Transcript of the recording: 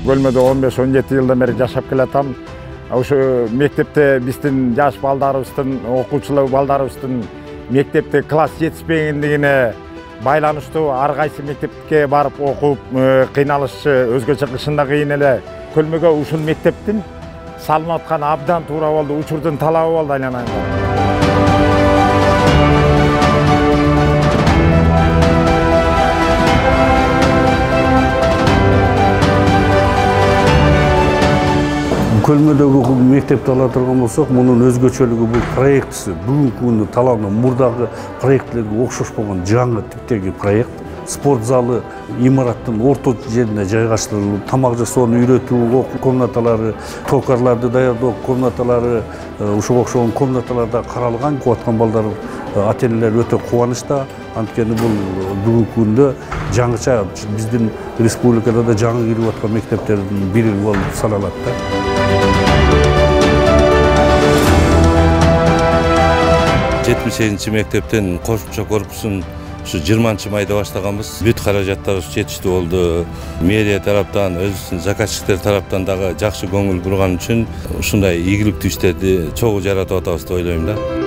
Көлмөдө 15-17 жылдан бери жашап келатам. Ошо мектепте биздин жаш балдарыбыздын, окуучулар балдарыбыздын мектепте класс жетишпегендигине байланыштуу ар кайсы мектепке барып окуп кыйналышы өзгөчө кышында кыйын эле. Көлмөгө ушул мектептин салынып атканы абдан туура болду, учурдун талабы болду айланайын. Көлмөдөгү мектепти ала турган болсок, мунун өзгөчөлүгү бул проектиси. Бүгүнкү күндө талааны мурдагы проектлерге окшош болгон жаңы типтеги проект. Спорт залы имараттын орто жерине жайгаштырылып, тамак жасоону үйрөтүү комнаталары, токарларды даярдоо комнаталары, ушуга окшогон комнаталарда каралган. Окуп аткан балдар, ата-энелер өтө кубанычта. Анткени бул бүгүнкү күндө жаңыча биздин республикада да жаңы кирип аткан мектептердин бири болуп саналат да. 78-ci мектептен кошумча корпусун ушу 20 майда баштаганбыз. Бүт каражаттарыбыз жетиштүү болду. Мэрия тараптан, өзүбүздүн заказчиктер тараптан дагы жакшы көңүл бурган үчүн ушундай ийгиликтүү иштерди чогуу жаратып атабыз деп ойлойм да.